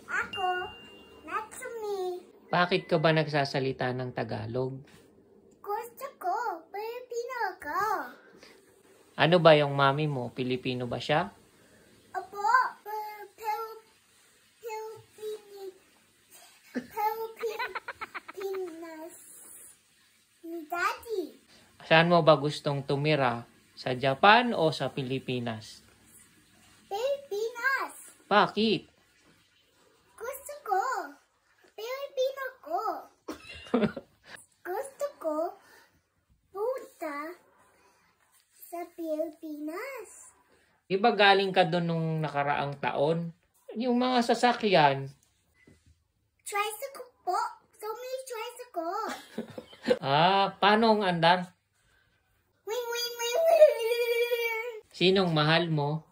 Ako, not to me. Bakit ka ba nagsasalita ng Tagalog? Gusto ko, Pilipino ako. Ano ba yung mami mo? Pilipino ba siya? Opo, Pilipinas. Daddy, Saan mo ba gustong tumira? Sa Japan o sa Pilipinas? Pilipinas. Bakit? Gusto ko, Pilipino ko. Gusto ko, punta sa Pilipinas. Di ba galing ka doon nung nakaraang taon? Yung mga sasakyan. Tricycle po. So may tricycle. Paano ang andar? Wing, wing, wing, wing. Sinong mahal mo?